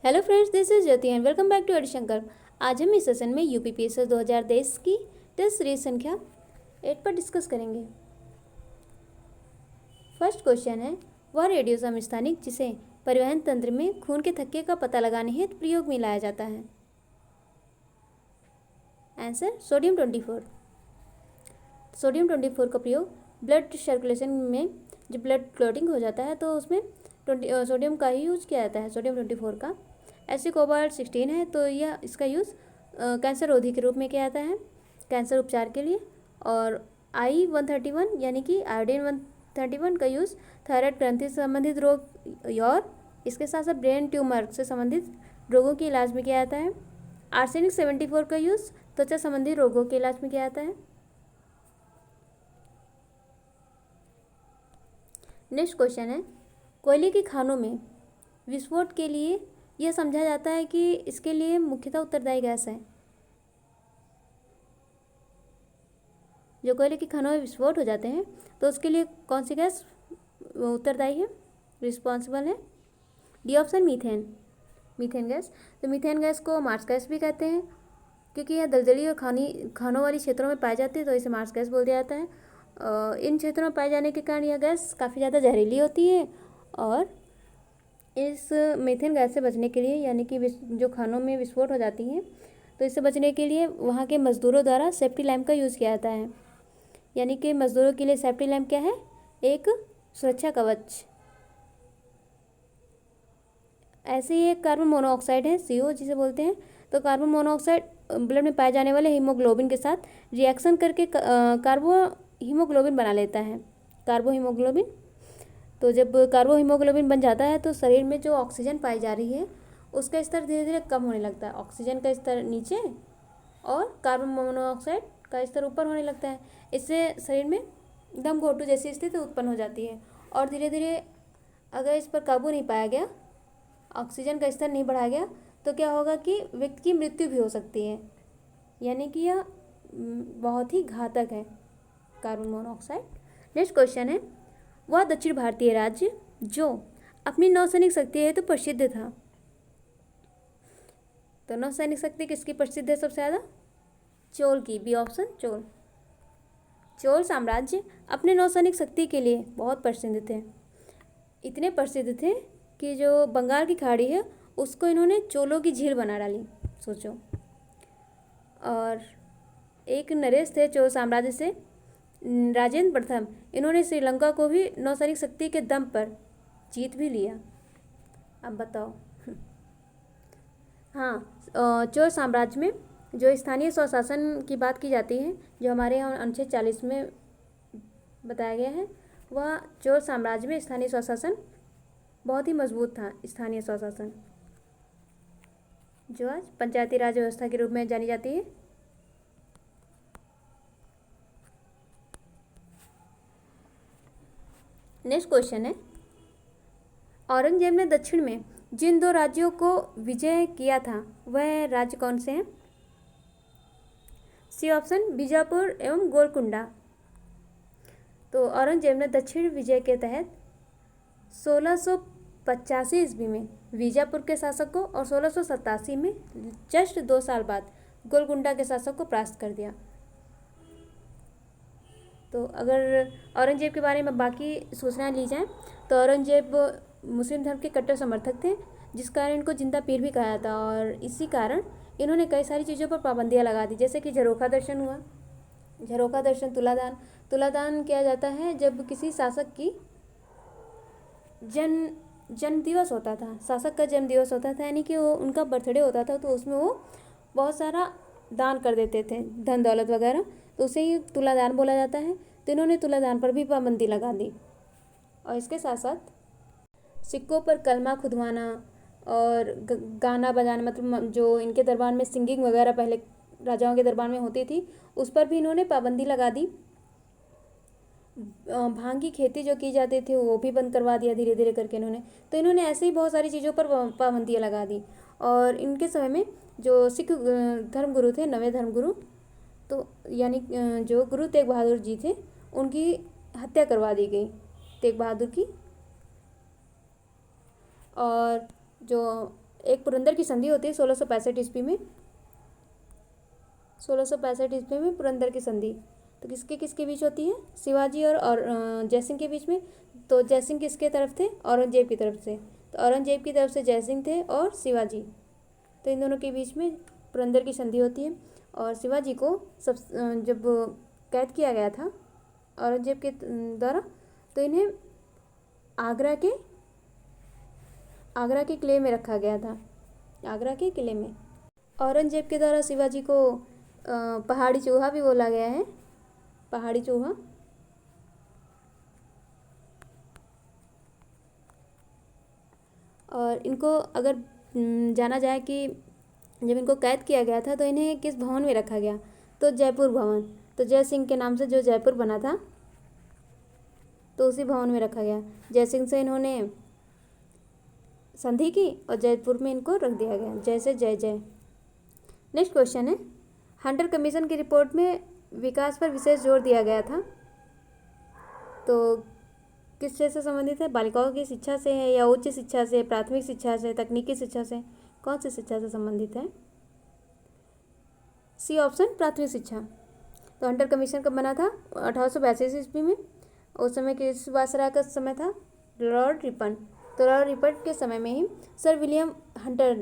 Hello friends, this is Jyoti and welcome back to Harishankar. आज हम इस सेशन में यूपीपीएससी 2023 की टेस्ट सीरीज संख्या 8 पर डिस्कस करेंगे। फर्स्ट क्वेश्चन है, वह रेडियो समस्थानिक जिसे परिवहन तंत्र में खून के थक्के का पता लगाने हेतु प्रयोग में लाया जाता है। Answer sodium 24। सोडियम 24 का प्रयोग ब्लड सर्कुलेशन में जब ब्लड क्लॉटिंग हो जाता है तो उसमें सोडियम का ही यूज किया जाता है, सोडियम 24 का। ऐसे कोबाल्ट 16 है तो यह इसका यूज़ कैंसर रोधी के रूप में किया जाता है, कैंसर उपचार के लिए। और I-131 यानी कि आयोडीन 131 का यूज़ थायराइड ग्रंथि से संबंधित रोग और इसके साथ साथ ब्रेन ट्यूमर से संबंधित रोगों के इलाज में किया जाता है। आर्सेनिक 74 का यूज़ त्वचा संबंधी रोगों के इलाज में किया जाता है। नेक्स्ट क्वेश्चन है, कोयले की खानों में विस्फोट के लिए यह समझा जाता है कि इसके लिए मुख्यतः उत्तरदायी गैस है। जो कोयले की खानों में विस्फोट हो जाते हैं तो उसके लिए कौन सी गैस उत्तरदायी है, रिस्पॉन्सिबल है? D option methane, methane gas. तो मीथेन गैस को मार्स गैस भी कहते हैं क्योंकि यह दलदली और खानों वाली क्षेत्रों में पाई जाती है, तो इसे मार्स गैस बोल दिया जाता है। इन क्षेत्रों में पाए जाने के कारण यह गैस काफ़ी ज़्यादा जहरीली होती है और इस मीथेन गैस से बचने के लिए, यानी कि जो खानों में विस्फोट हो जाती हैं तो इससे बचने के लिए वहाँ के मज़दूरों द्वारा सेफ्टी लैम्प का यूज़ किया जाता है। यानी कि मज़दूरों के लिए सेफ्टी लैम्प क्या है? एक सुरक्षा कवच। ऐसे ही एक कार्बन मोनोऑक्साइड है, CO जिसे बोलते हैं। तो कार्बन मोनोऑक्साइड ब्लड में पाए जाने वाले हीमोग्लोबिन के साथ रिएक्शन करके कार्बो हीमोग्लोबिन बना लेता है, कार्बो हीमोग्लोबिन। तो जब कार्बो हीमोग्लोबिन बन जाता है तो शरीर में जो ऑक्सीजन पाई जा रही है उसका स्तर धीरे धीरे कम होने लगता है। ऑक्सीजन का स्तर नीचे और कार्बन मोनोऑक्साइड का स्तर ऊपर होने लगता है। इससे शरीर में दम घोटू जैसी स्थिति उत्पन्न हो जाती है और धीरे धीरे अगर इस पर काबू नहीं पाया गया, ऑक्सीजन का स्तर नहीं बढ़ाया गया, तो क्या होगा कि व्यक्ति की मृत्यु भी हो सकती है। यानी कि यह बहुत ही घातक है कार्बन मोनोऑक्साइड। नेक्स्ट क्वेश्चन है, वह दक्षिण भारतीय राज्य जो अपनी नौसैनिक शक्ति हेतु प्रसिद्ध था। तो नौसैनिक शक्ति किसकी प्रसिद्ध है सबसे ज़्यादा? चोल की, बी ऑप्शन चोल। चोल साम्राज्य अपने नौसैनिक शक्ति के लिए बहुत प्रसिद्ध थे। इतने प्रसिद्ध थे कि जो बंगाल की खाड़ी है उसको इन्होंने चोलों की झील बना डाली, सोचो। और एक नरेश थे चोल साम्राज्य से, राजेंद्र प्रथम, इन्होंने श्रीलंका को भी नौसैनिक शक्ति के दम पर जीत भी लिया। अब बताओ। हाँ, चोल साम्राज्य में जो स्थानीय स्वशासन की बात की जाती है, जो हमारे यहाँ अनुच्छेद 40 में बताया गया है, वह चोल साम्राज्य में स्थानीय स्वशासन बहुत ही मजबूत था। स्थानीय स्वशासन जो आज पंचायती राज व्यवस्था के रूप में जानी जाती है। नेक्स्ट क्वेश्चन है, औरंगजेब ने दक्षिण में जिन 2 राज्यों को विजय किया था वह राज्य कौन से हैं? सी ऑप्शन बीजापुर एवं गोलकुंडा। तो औरंगजेब ने दक्षिण विजय के तहत 1685 ईस्वी में बीजापुर के शासक को और 1687 में जस्ट 2 साल बाद गोलकुंडा के शासक को परास्त कर दिया। तो अगर औरंगजेब के बारे में बाकी सूचना ली जाए तो औरंगजेब मुस्लिम धर्म के कट्टर समर्थक थे, जिस कारण इनको जिंदा पीर भी कहा था। और इसी कारण इन्होंने कई सारी चीज़ों पर पाबंदियाँ लगा दी, जैसे कि झरोखा दर्शन हुआ। झरोखा दर्शन, तुलादान किया जाता है जब किसी शासक की जन्म दिवस होता था, शासक का जन्म दिवस होता था, यानी कि वो उनका बर्थडे होता था, तो उसमें वो बहुत सारा दान कर देते थे, धन दौलत वगैरह, तो उसे ही तुलादान बोला जाता है। तो इन्होंने तुलादान पर भी पाबंदी लगा दी। और इसके साथ साथ सिक्कों पर कलमा खुदवाना और गाना बजाना, मतलब जो इनके दरबार में सिंगिंग वगैरह पहले राजाओं के दरबार में होती थी, उस पर भी इन्होंने पाबंदी लगा दी। भांग की खेती जो की जाती थी वो भी बंद करवा दिया धीरे धीरे करके इन्होंने। तो इन्होंने ऐसे ही बहुत सारी चीज़ों पर पाबंदियाँ लगा दी। और इनके समय में जो सिख धर्मगुरु थे, नवे धर्मगुरु, तो यानी जो गुरु तेग बहादुर जी थे, उनकी हत्या करवा दी गई, तेग बहादुर की। और जो एक पुरंदर की संधि होती है 1665 ईस्वी में, 1665 ईस्वी में पुरंदर की संधि। तो किसके किसके बीच होती है? शिवाजी और जयसिंह के बीच में। तो जयसिंह किसके तरफ थे? औरंगजेब की तरफ से। तो औरंगजेब की तरफ से जयसिंह थे और शिवाजी, तो इन दोनों के बीच में पुरंदर की संधि होती है। और शिवाजी को जब कैद किया गया था औरंगजेब के द्वारा, तो इन्हें आगरा के किले में रखा गया था, आगरा के किले में। औरंगजेब के द्वारा शिवाजी को पहाड़ी चूहा भी बोला गया है, पहाड़ी चूहा। और इनको अगर जाना जाए कि जब इनको कैद किया गया था तो इन्हें किस भवन में रखा गया? तो जयपुर भवन। तो जय सिंह के नाम से जो जयपुर बना था, तो उसी भवन में रखा गया। जय सिंह से इन्होंने संधि की और जयपुर में इनको रख दिया गया। जय से जय जय। नेक्स्ट क्वेश्चन है, हंटर कमीशन की रिपोर्ट में विकास पर विशेष जोर दिया गया था, तो किस चीज़ से संबंधित है? बालिकाओं की शिक्षा से है या उच्च शिक्षा से, प्राथमिक शिक्षा से, तकनीकी शिक्षा से? कौन सी शिक्षा से संबंधित है? सी ऑप्शन, प्राथमिक शिक्षा। तो हंटर कमीशन कब बना था? 1882 ईस्वी में। उस समय किस वायसराय का समय था? Lord Ripon. तो लॉर्ड रिपन के समय में ही सर विलियम हंटर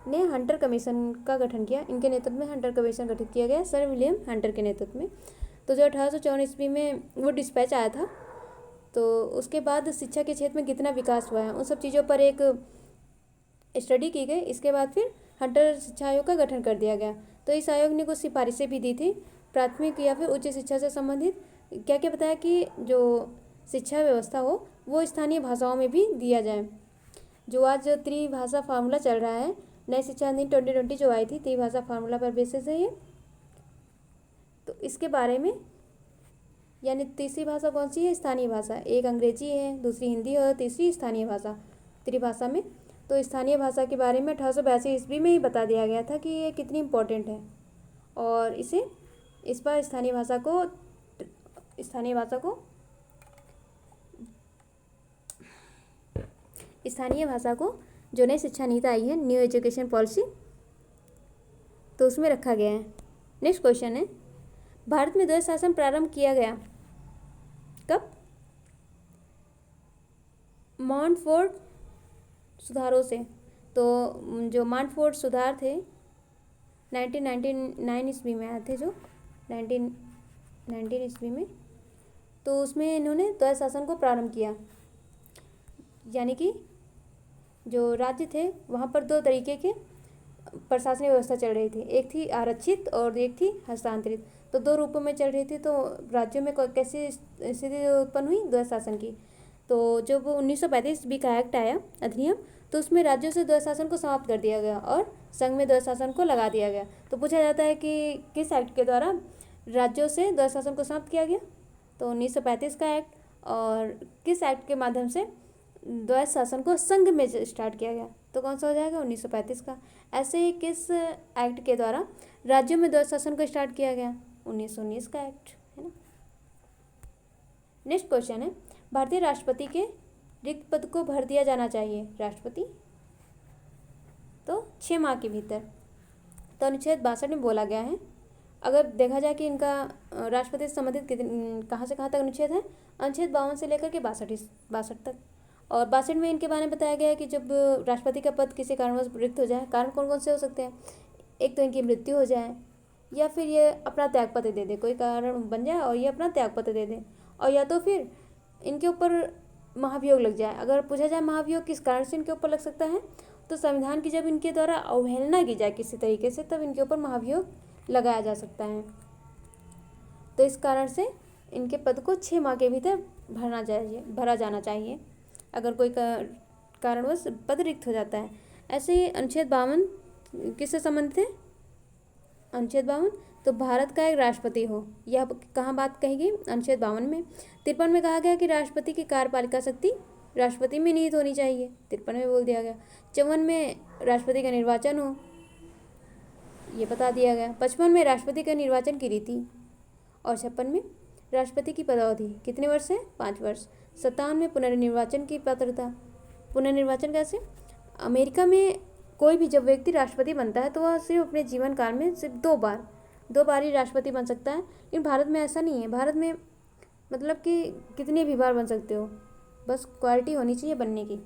ने हंटर कमीशन का गठन किया। इनके नेतृत्व में हंटर कमीशन गठित किया गया, सर विलियम हंटर के नेतृत्व में। तो जो 1854 ईस्वी में वो डिस्पैच आया था, तो उसके बाद शिक्षा के क्षेत्र में कितना विकास हुआ है उन सब चीज़ों पर एक स्टडी की गई। इसके बाद फिर हंटर शिक्षा आयोग का गठन कर दिया गया। तो इस आयोग ने कुछ सिफारिशें भी दी थी प्राथमिक या फिर उच्च शिक्षा से संबंधित। क्या क्या बताया कि जो शिक्षा व्यवस्था हो वो स्थानीय भाषाओं में भी दिया जाए। जो आज त्रिभाषा फार्मूला चल रहा है, नई शिक्षा नीति 2020 जो आई थी, त्रिभाषा फार्मूला पर बेसिस है ये। तो इसके बारे में, यानी तीसरी भाषा कौन सी है? स्थानीय भाषा। एक अंग्रेजी है, दूसरी हिंदी और तीसरी स्थानीय भाषा, त्रिभाषा में। तो स्थानीय भाषा के बारे में 1882 ईस्वी में ही बता दिया गया था कि ये कितनी इम्पोर्टेंट है। और इस पर स्थानीय भाषा को जो नई शिक्षा नीति आई है, न्यू एजुकेशन पॉलिसी, तो उसमें रखा गया है। नेक्स्ट क्वेश्चन है, भारत में द्वैध शासन प्रारंभ किया गया कब? मॉन्टफोर्ट सुधारों से। तो जो मॉन्टफोर्ट सुधार थे 1999 ईस्वी में आए थे, जो 1919 ईस्वी में, तो उसमें इन्होंने द्वैध शासन को प्रारंभ किया। यानी कि जो राज्य थे वहाँ पर दो तरीके के प्रशासनिक व्यवस्था चल रही थी, एक थी आरक्षित और एक थी हस्तांतरित। तो दो रूपों में चल रही थी। तो राज्यों में कैसी स्थिति उत्पन्न हुई? द्वैध शासन की। तो जब 1935 ईस्वी का एक्ट आया, अधिनियम, तो उसमें राज्यों से द्वैध शासन को समाप्त कर दिया गया और संघ में द्वैध शासन को लगा दिया गया। तो पूछा जाता है कि किस एक्ट के द्वारा राज्यों से द्वैध शासन को समाप्त किया गया? तो 1935 का एक्ट। और किस एक्ट के माध्यम से द्वैध शासन को संघ में स्टार्ट किया गया? तो कौन सा हो जाएगा? 1935 का। ऐसे ही किस एक्ट के द्वारा राज्यों में द्वैध शासन को स्टार्ट किया गया? 1919 का एक्ट, है ना। नेक्स्ट क्वेश्चन है, भारतीय राष्ट्रपति के रिक्त पद को भर दिया जाना चाहिए। राष्ट्रपति तो 6 माह के भीतर। तो अनुच्छेद 62 में बोला गया है। अगर देखा जाए कि इनका राष्ट्रपति से संबंधित कहाँ से कहाँ तक अनुच्छेद है, अनुच्छेद 52 से लेकर के 62 तक। और 62 में इनके बारे में बताया गया है कि जब राष्ट्रपति का पद किसी कारणवश रिक्त हो जाए, कारण कौन कौन से हो सकते हैं? एक तो इनकी मृत्यु हो जाए, या फिर ये अपना त्यागपत्र दे दे, कोई कारण बन जाए और ये अपना त्यागपत्र दे दे, और या तो फिर इनके ऊपर महाभियोग लग जाए। अगर पूछा जाए महाभियोग किस कारण से इनके ऊपर लग सकता है, तो संविधान की जब इनके द्वारा अवहेलना की जाए किसी तरीके से, तब इनके ऊपर महाभियोग लगाया जा सकता है। तो इस कारण से इनके पद को 6 माह के भीतर भरा जाना चाहिए अगर कोई कारणवश पद रिक्त हो जाता है। ऐसे ही अनुच्छेद 52 किससे संबंधित है? अनुच्छेद 52 तो भारत का एक राष्ट्रपति हो, यह कहाँ बात कही गई? अनुच्छेद 52 में। 53 में कहा गया कि राष्ट्रपति की कार्यपालिका शक्ति राष्ट्रपति में निहित होनी चाहिए, 53 में बोल दिया गया। 54 में राष्ट्रपति का निर्वाचन हो, ये बता दिया गया। 55 में राष्ट्रपति का निर्वाचन की रीति, और 56 में राष्ट्रपति की पदावधि कितने वर्ष है? 5 वर्ष। 57 में पुनर्निर्वाचन की पात्रता। पुनर्निर्वाचन कैसे? अमेरिका में कोई भी जब व्यक्ति राष्ट्रपति बनता है तो वह सिर्फ अपने जीवन काल में सिर्फ 2 बार ही राष्ट्रपति बन सकता है। लेकिन भारत में ऐसा नहीं है। भारत में मतलब कि कितनी भी बार बन सकते हो, बस क्वालिटी होनी चाहिए बनने की।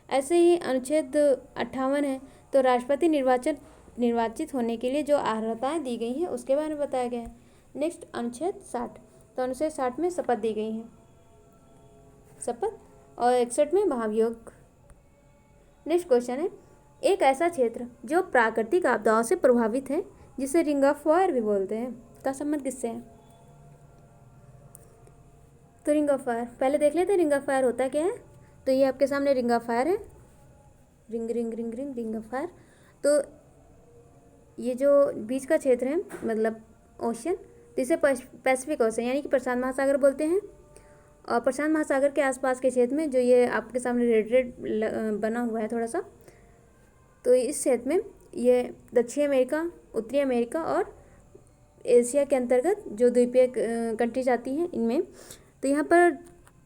ऐसे ही अनुच्छेद 58 है, तो राष्ट्रपति निर्वाचित होने के लिए जो अर्हताएं दी गई हैं उसके बारे में बताया गया है। नेक्स्ट अनुच्छेद 60, तो अनुच्छेद 60 में शपथ दी गई है, शपथ, और 61 में महाभियोग। नेक्स्ट क्वेश्चन है, एक ऐसा क्षेत्र जो प्राकृतिक आपदाओं से प्रभावित है जिसे रिंग ऑफ फायर भी बोलते हैं, का संबंध किससे है? तो रिंग ऑफ फायर पहले देख लेते हैं, रिंग ऑफ फायर होता क्या है। तो ये आपके सामने रिंग ऑफ फायर है, ring ring ring ring ring of fire. तो ये जो बीच का क्षेत्र है मतलब ओशन, तो इसे पैसिफिक ओशन यानी कि प्रशांत महासागर बोलते हैं। और प्रशांत महासागर के आसपास के क्षेत्र में जो ये आपके सामने रेड रेड बना हुआ है थोड़ा सा, तो इस क्षेत्र में ये दक्षिण अमेरिका, उत्तरी अमेरिका और एशिया के अंतर्गत जो द्वीपीय कंट्रीज आती हैं इनमें, तो यहाँ पर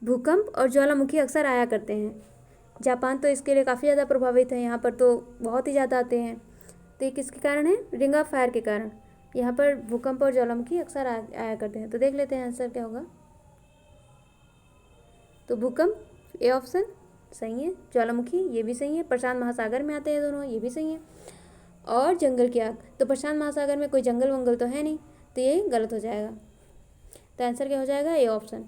भूकंप और ज्वालामुखी अक्सर आया करते हैं। जापान तो इसके लिए काफ़ी ज़्यादा प्रभावित है, यहाँ पर तो बहुत ही ज़्यादा आते हैं। तो ये किसके कारण है? रिंग ऑफ फायर के कारण यहाँ पर भूकंप और ज्वालामुखी अक्सर आया करते हैं। तो देख लेते हैं आंसर क्या होगा। तो भूकंप ए ऑप्शन सही है, ज्वालामुखी ये भी सही है, प्रशांत महासागर में आते हैं दोनों, ये भी सही है। और जंगल की आग, तो प्रशांत महासागर में कोई जंगल वंगल तो है नहीं, तो ये गलत हो जाएगा। तो आंसर क्या हो जाएगा? A option.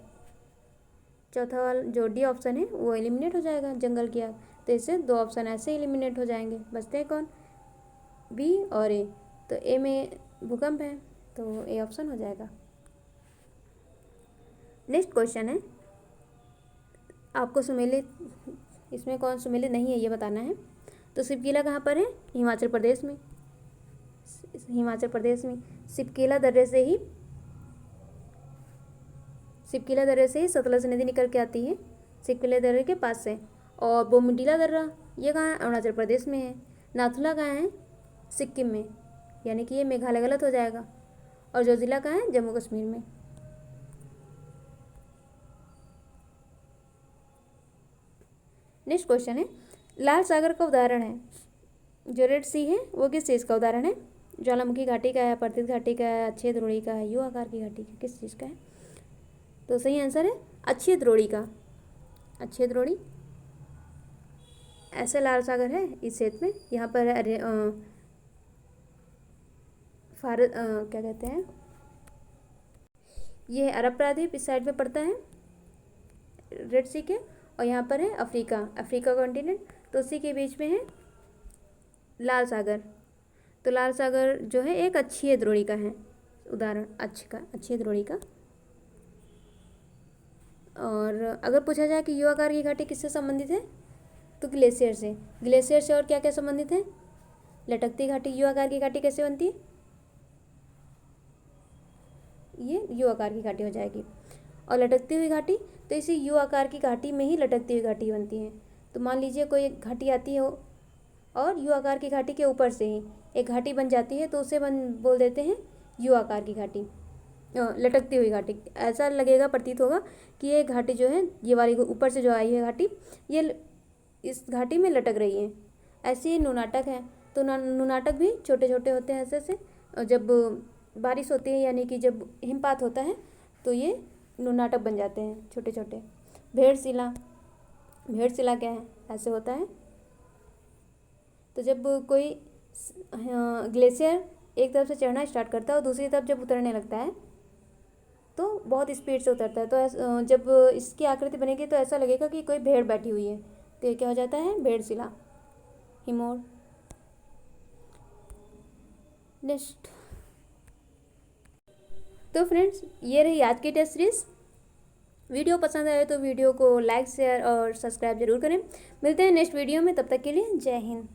चौथा वाला जो डी ऑप्शन है वो एलिमिनेट हो जाएगा, जंगल की आग। तो इससे 2 ऑप्शन ऐसे एलिमिनेट हो जाएंगे, बचते हैं कौन? बी और ए। तो ए में भूकंप है तो ए ऑप्शन हो जाएगा। नेक्स्ट क्वेश्चन है, आपको सुमेलित, इसमें कौन सुमेलित नहीं है ये बताना है। तो शिवकीला कहाँ पर है? हिमाचल प्रदेश में। हिमाचल प्रदेश में शिवकीला दर्रे से ही सतलज नदी निकल के आती है, शिवकीला दर्रे के पास से। और बोमडिला दर्रा ये कहाँ है? अरुणाचल प्रदेश में है। नाथुला कहाँ है? सिक्किम में, यानी कि ये मेघालय गलत हो जाएगा। और जोजिला कहाँ है? जम्मू कश्मीर में। नेक्स्ट क्वेश्चन है, लाल सागर का उदाहरण है, जो रेड सी है वो किस चीज़ का उदाहरण है? ज्वालामुखी घाटी का है, पर्थित घाटी का है, अच्छे द्रोणी का है, यू आकार की घाटी का, किस चीज़ का है? तो सही आंसर है अच्छे द्रोणी का। अच्छे द्रोणी ऐसे लाल सागर है इस क्षेत्र में, यहाँ पर क्या कहते हैं, ये है अरब प्रायद्वीप इस साइड में पड़ता है रेड सी के, और यहाँ पर है अफ्रीका कॉन्टिनेंट, तो उसी के बीच में है लाल सागर। तो लाल सागर जो है एक अक्षीय द्रोणी का है उदाहरण, अक्षीय द्रोणी का। और अगर पूछा जाए कि यू आकार की घाटी किससे संबंधित है, तो ग्लेशियर से। ग्लेशियर से और क्या क्या संबंधित है? लटकती घाटी। यू आकार की घाटी कैसे बनती है? ये यू आकार की घाटी हो जाएगी। और लटकती हुई घाटी, तो इसी यू आकार की घाटी में ही लटकती हुई घाटी बनती है। तो मान लीजिए कोई एक घाटी आती है और यू आकार की घाटी के ऊपर से ही एक घाटी बन जाती है, तो उसे बोल देते हैं यू आकार की घाटी, लटकती हुई घाटी। ऐसा लगेगा, प्रतीत होगा कि ये घाटी जो है, ये वाली ऊपर से जो आई है घाटी, ये इस घाटी में लटक रही है। ऐसे ही नुनाटक है, तो नुनाटक भी छोटे छोटे होते हैं ऐसे से, और जब बारिश होती है यानी कि जब हिमपात होता है तो ये नुनाटक बन जाते हैं छोटे छोटे। भेड़शिला क्या है? ऐसे होता है। तो जब कोई ग्लेशियर एक तरफ से चढ़ना स्टार्ट करता है और दूसरी तरफ जब उतरने लगता है तो बहुत स्पीड से उतरता है, तो जब इसकी आकृति बनेगी तो ऐसा लगेगा कि कोई भेड़ बैठी हुई है, तो ये क्या हो जाता है? भेड़शिला, हिमोर। नेक्स्ट, तो फ्रेंड्स ये रही आज की टेस्ट सीरीज। वीडियो पसंद आए तो वीडियो को लाइक, शेयर और सब्सक्राइब जरूर करें। मिलते हैं नेक्स्ट वीडियो में, तब तक के लिए जय हिंद।